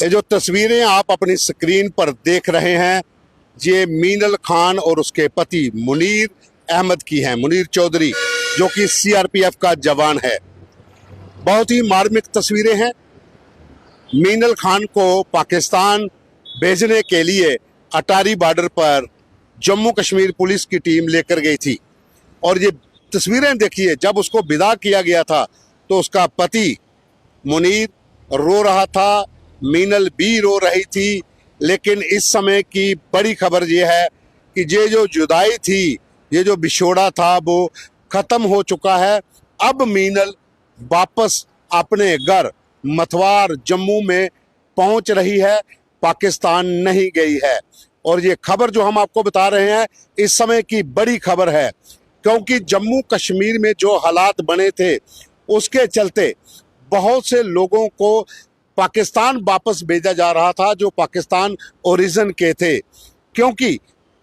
ये जो तस्वीरें आप अपनी स्क्रीन पर देख रहे हैं, ये मीनल खान और उसके पति मुनीर अहमद की हैं। मुनीर चौधरी जो कि सीआरपीएफ का जवान है। बहुत ही मार्मिक तस्वीरें हैं। मीनल खान को पाकिस्तान भेजने के लिए अटारी बॉर्डर पर जम्मू कश्मीर पुलिस की टीम लेकर गई थी और ये तस्वीरें देखिए, जब उसको विदा किया गया था तो उसका पति मुनीर रो रहा था, मीनल भी रो रही थी। लेकिन इस समय की बड़ी खबर ये है कि ये जो जुदाई थी, ये जो बिछोड़ा था, वो ख़त्म हो चुका है। अब मीनल वापस अपने घर मथवार जम्मू में पहुंच रही है, पाकिस्तान नहीं गई है। और ये खबर जो हम आपको बता रहे हैं इस समय की बड़ी खबर है, क्योंकि जम्मू कश्मीर में जो हालात बने थे उसके चलते बहुत से लोगों को पाकिस्तान वापस भेजा जा रहा था जो पाकिस्तान ओरिजिन के थे। क्योंकि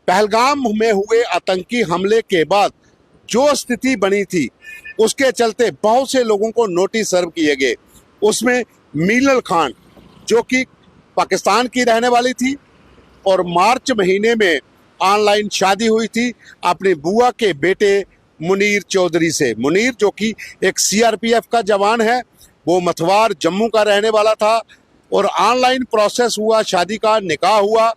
पहलगाम में हुए आतंकी हमले के बाद जो स्थिति बनी थी उसके चलते बहुत से लोगों को नोटिस सर्व किए गए। उसमें मीनल खान जो कि पाकिस्तान की रहने वाली थी और मार्च महीने में ऑनलाइन शादी हुई थी अपनी बुआ के बेटे मुनीर चौधरी से। मुनीर जो कि एक सीआरपीएफ का जवान है, वो मथवार जम्मू का रहने वाला था और ऑनलाइन प्रोसेस हुआ, शादी का निकाह हुआ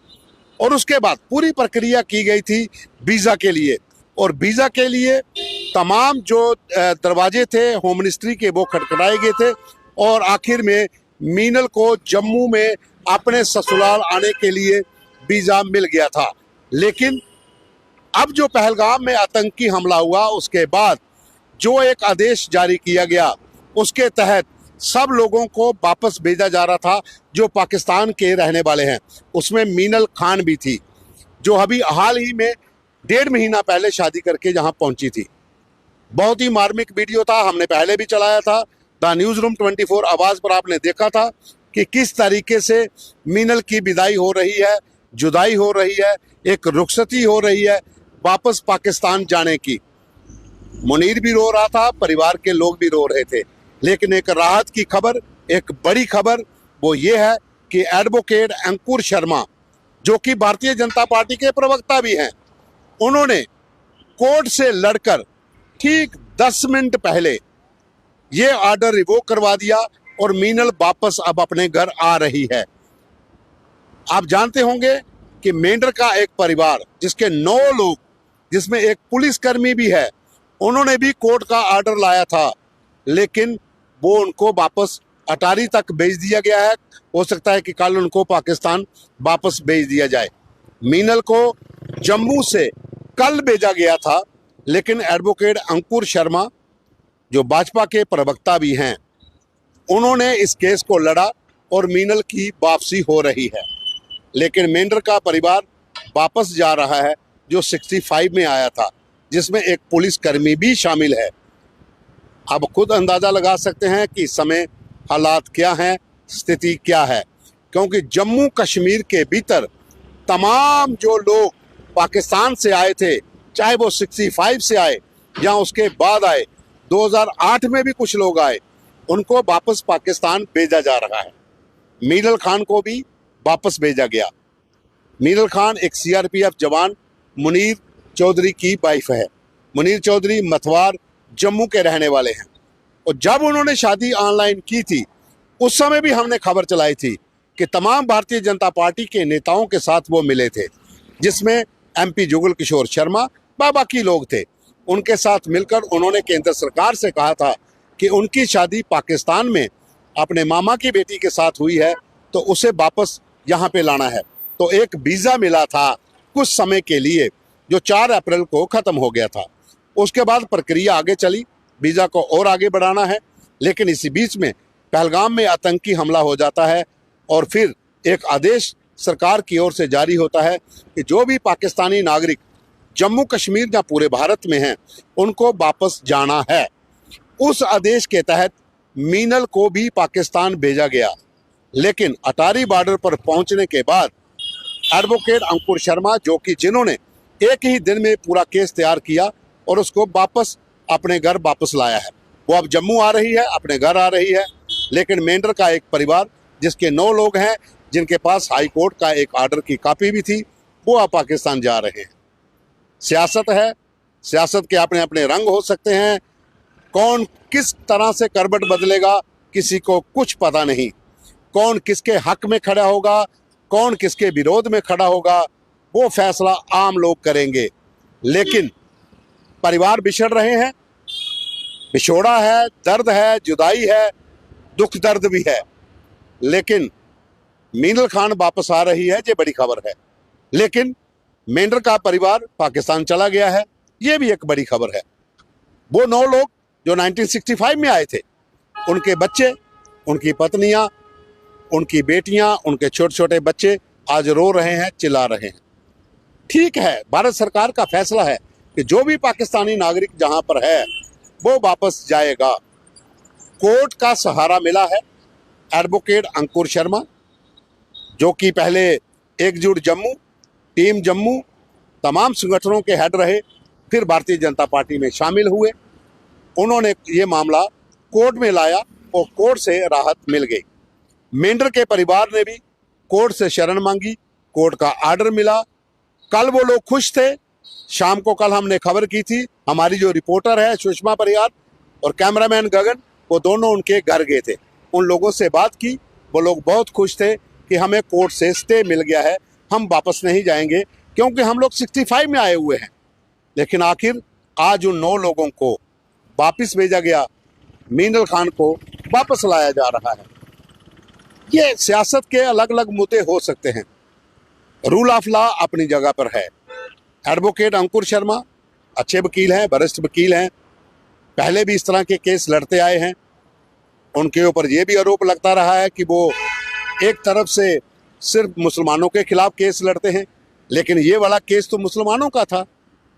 और उसके बाद पूरी प्रक्रिया की गई थी वीज़ा के लिए। और वीज़ा के लिए तमाम जो दरवाजे थे होम मिनिस्ट्री के वो खटखटाए गए थे और आखिर में मीनल को जम्मू में अपने ससुराल आने के लिए वीज़ा मिल गया था। लेकिन अब जो पहलगाम में आतंकी हमला हुआ उसके बाद जो एक आदेश जारी किया गया उसके तहत सब लोगों को वापस भेजा जा रहा था जो पाकिस्तान के रहने वाले हैं। उसमें मीनल खान भी थी जो अभी हाल ही में 1.5 महीना पहले शादी करके यहाँ पहुंची थी। बहुत ही मार्मिक वीडियो था, हमने पहले भी चलाया था। द न्यूज़ रूम 24 आवाज़ पर आपने देखा था कि किस तरीके से मीनल की विदाई हो रही है, जुदाई हो रही है, एक रुखसती हो रही है वापस पाकिस्तान जाने की। मुनीर भी रो रहा था, परिवार के लोग भी रो रहे थे। लेकिन एक राहत की खबर, एक बड़ी खबर वो ये है कि एडवोकेट अंकुर शर्मा जो कि भारतीय जनता पार्टी के प्रवक्ता भी हैं, उन्होंने कोर्ट से लड़कर ठीक 10 मिनट पहले ये ऑर्डर रिवोक करवा दिया और मीनल वापस अब अपने घर आ रही है। आप जानते होंगे कि मेंढर का एक परिवार जिसके 9 लोग, जिसमें एक पुलिसकर्मी भी है, उन्होंने भी कोर्ट का ऑर्डर लाया था, लेकिन वो उनको वापस अटारी तक भेज दिया गया है। हो सकता है कि कल उनको पाकिस्तान वापस भेज दिया जाए। मीनल को जम्मू से कल भेजा गया था, लेकिन एडवोकेट अंकुर शर्मा जो भाजपा के प्रवक्ता भी हैं, उन्होंने इस केस को लड़ा और मीनल की वापसी हो रही है। लेकिन मेंढर का परिवार वापस जा रहा है जो 65 में आया था, जिसमें एक पुलिसकर्मी भी शामिल है। अब खुद अंदाज़ा लगा सकते हैं कि इस समय हालात क्या हैं, स्थिति क्या है, क्योंकि जम्मू कश्मीर के भीतर तमाम जो लोग पाकिस्तान से आए थे, चाहे वो 65 से आए या उसके बाद आए, 2008 में भी कुछ लोग आए, उनको वापस पाकिस्तान भेजा जा रहा है। मीनल खान को भी वापस भेजा गया। मीनल खान एक सीआरपीएफ जवान मुनीर चौधरी की वाइफ है। मुनीर चौधरी मथवार जम्मू के रहने वाले हैं और जब उन्होंने शादी ऑनलाइन की थी उस समय भी हमने खबर चलाई थी कि तमाम भारतीय जनता पार्टी के नेताओं के साथ वो मिले थे, जिसमें एमपी जुगल किशोर शर्मा व बाकी लोग थे। उनके साथ मिलकर उन्होंने केंद्र सरकार से कहा था कि उनकी शादी पाकिस्तान में अपने मामा की बेटी के साथ हुई है तो उसे वापस यहाँ पे लाना है। तो एक वीज़ा मिला था कुछ समय के लिए जो 4 अप्रैल को ख़त्म हो गया था। उसके बाद प्रक्रिया आगे चली, वीज़ा को और आगे बढ़ाना है। लेकिन इसी बीच में पहलगाम में आतंकी हमला हो जाता है और फिर एक आदेश सरकार की ओर से जारी होता है कि जो भी पाकिस्तानी नागरिक जम्मू कश्मीर या पूरे भारत में हैं उनको वापस जाना है। उस आदेश के तहत मीनल को भी पाकिस्तान भेजा गया। लेकिन अटारी बॉर्डर पर पहुंचने के बाद एडवोकेट अंकुर शर्मा जो कि जिन्होंने एक ही दिन में पूरा केस तैयार किया और उसको वापस अपने घर वापस लाया है, वो अब जम्मू आ रही है, अपने घर आ रही है। लेकिन मेंढर का एक परिवार जिसके 9 लोग हैं, जिनके पास हाई कोर्ट का एक ऑर्डर की कॉपी भी थी, वो अब पाकिस्तान जा रहे हैं। सियासत है, सियासत के अपने अपने रंग हो सकते हैं। कौन किस तरह से करवट बदलेगा किसी को कुछ पता नहीं। कौन किसके हक में खड़ा होगा, कौन किसके विरोध में खड़ा होगा, वो फैसला आम लोग करेंगे। लेकिन परिवार बिछड़ रहे हैं, बिछोड़ा है, दर्द है, जुदाई है, दुख दर्द भी है। लेकिन मीनल खान वापस आ रही है, ये बड़ी खबर है। लेकिन मेंढर का परिवार पाकिस्तान चला गया है, ये भी एक बड़ी खबर है। वो 9 लोग जो 1965 में आए थे, उनके बच्चे, उनकी पत्नियां, उनकी बेटियां, उनके छोटे छोटे बच्चे आज रो रहे हैं, चिल्ला रहे हैं। ठीक है, भारत सरकार का फैसला है कि जो भी पाकिस्तानी नागरिक जहां पर है वो वापस जाएगा। कोर्ट का सहारा मिला है एडवोकेट अंकुर शर्मा, जो कि पहले एकजुट जम्मू, टीम जम्मू, तमाम संगठनों के हेड रहे, फिर भारतीय जनता पार्टी में शामिल हुए। उन्होंने ये मामला कोर्ट में लाया और कोर्ट से राहत मिल गई। मेंढर के परिवार ने भी कोर्ट से शरण मांगी, कोर्ट का ऑर्डर मिला। कल वो लोग खुश थे। शाम को कल हमने खबर की थी, हमारी जो रिपोर्टर है सुषमा परियार और कैमरामैन गगन, वो दोनों उनके घर गए थे, उन लोगों से बात की। वो लोग बहुत खुश थे कि हमें कोर्ट से स्टे मिल गया है, हम वापस नहीं जाएंगे, क्योंकि हम लोग 65 में आए हुए हैं। लेकिन आखिर आज उन 9 लोगों को वापस भेजा गया, मीनल खान को वापस लाया जा रहा है। ये सियासत के अलग अलग मुद्दे हो सकते हैं। रूल ऑफ लॉ अपनी जगह पर है। एडवोकेट अंकुर शर्मा अच्छे वकील हैं, वरिष्ठ वकील हैं, पहले भी इस तरह के केस लड़ते आए हैं। उनके ऊपर ये भी आरोप लगता रहा है कि वो एक तरफ से सिर्फ मुसलमानों के खिलाफ केस लड़ते हैं, लेकिन ये वाला केस तो मुसलमानों का था।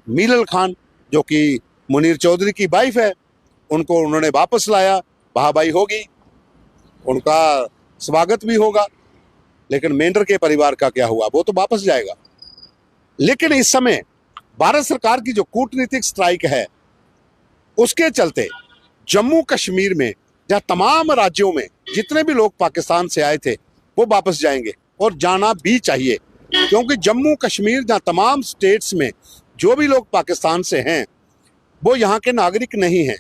मीनल खान जो कि मुनीर चौधरी की वाइफ है, उनको उन्होंने वापस लाया, वाहवाही होगी, उनका स्वागत भी होगा। लेकिन मेंढर के परिवार का क्या हुआ, वो तो वापस जाएगा। लेकिन इस समय भारत सरकार की जो कूटनीतिक स्ट्राइक है, उसके चलते जम्मू कश्मीर में या तमाम राज्यों में जितने भी लोग पाकिस्तान से आए थे वो वापस जाएंगे, और जाना भी चाहिए। क्योंकि जम्मू कश्मीर या तमाम स्टेट्स में जो भी लोग पाकिस्तान से हैं वो यहाँ के नागरिक नहीं हैं।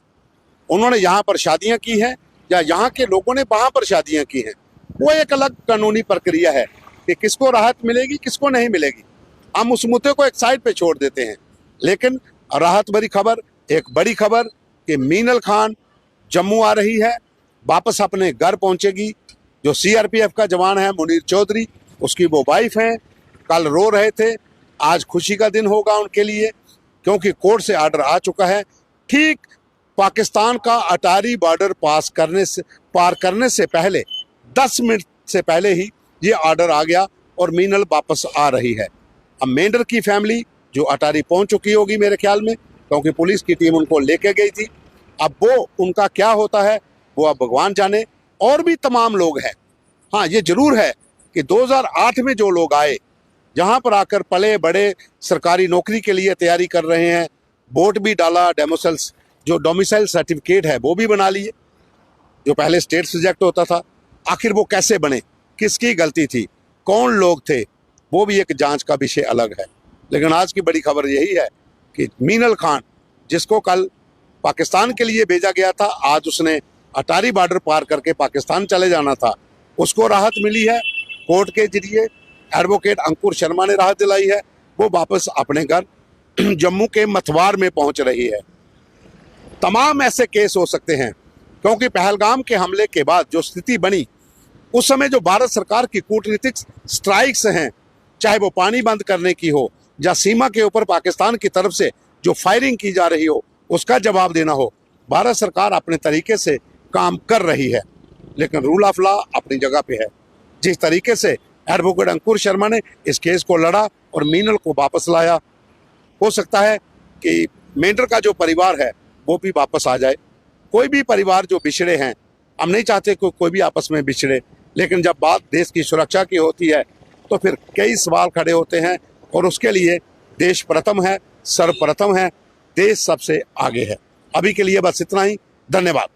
उन्होंने यहाँ पर शादियाँ की हैं या यहाँ के लोगों ने वहाँ पर शादियाँ की हैं। वो एक अलग कानूनी प्रक्रिया है कि किसको राहत मिलेगी, किसको नहीं मिलेगी। हम उस मुद्दे को एक साइड पे छोड़ देते हैं। लेकिन राहत भरी खबर, एक बड़ी खबर कि मीनल खान जम्मू आ रही है, वापस अपने घर पहुंचेगी। जो सीआरपीएफ का जवान है मुनीर चौधरी, उसकी वो वाइफ हैं, कल रो रहे थे, आज खुशी का दिन होगा उनके लिए, क्योंकि कोर्ट से ऑर्डर आ चुका है। ठीक पाकिस्तान का अटारी बॉर्डर पार करने से पहले 10 मिनट से पहले ही ये ऑर्डर आ गया और मीनल वापस आ रही है। अब मेंढर की फैमिली जो अटारी पहुंच चुकी होगी मेरे ख्याल में, क्योंकि पुलिस की टीम उनको लेके गई थी। अब वो उनका क्या होता है वो अब भगवान जाने। और भी तमाम लोग हैं। हाँ, ये जरूर है कि 2008 में जो लोग आए, जहाँ पर आकर पले बड़े, सरकारी नौकरी के लिए तैयारी कर रहे हैं, वोट भी डाला, जो डोमिसाइल सर्टिफिकेट है वो भी बना लिए, जो पहले स्टेट सब्जेक्ट होता था। आखिर वो कैसे बने, किसकी गलती थी, कौन लोग थे, वो भी एक जांच का विषय अलग है। लेकिन आज की बड़ी खबर यही है कि मीनल खान, जिसको कल पाकिस्तान के लिए भेजा गया था, आज उसने अटारी बॉर्डर पार करके पाकिस्तान चले जाना था, उसको राहत मिली है कोर्ट के जरिए। एडवोकेट अंकुर शर्मा ने राहत दिलाई है, वो वापस अपने घर जम्मू के मथवार में पहुंच रही है। तमाम ऐसे केस हो सकते हैं, क्योंकि पहलगाम के हमले के बाद जो स्थिति बनी, उस समय जो भारत सरकार की कूटनीतिक स्ट्राइक्स हैं, चाहे वो पानी बंद करने की हो या सीमा के ऊपर पाकिस्तान की तरफ से जो फायरिंग की जा रही हो उसका जवाब देना हो, भारत सरकार अपने तरीके से काम कर रही है। लेकिन रूल ऑफ लॉ अपनी जगह पे है। जिस तरीके से एडवोकेट अंकुर शर्मा ने इस केस को लड़ा और मीनल को वापस लाया, हो सकता है कि मेंढर का जो परिवार है वो भी वापस आ जाए। कोई भी परिवार जो बिछड़े हैं, हम नहीं चाहते कोई भी आपस में बिछड़े, लेकिन जब बात देश की सुरक्षा की होती है तो फिर कई सवाल खड़े होते हैं, और उसके लिए देश प्रथम है, सर्वप्रथम है, देश सबसे आगे है। अभी के लिए बस इतना ही। धन्यवाद।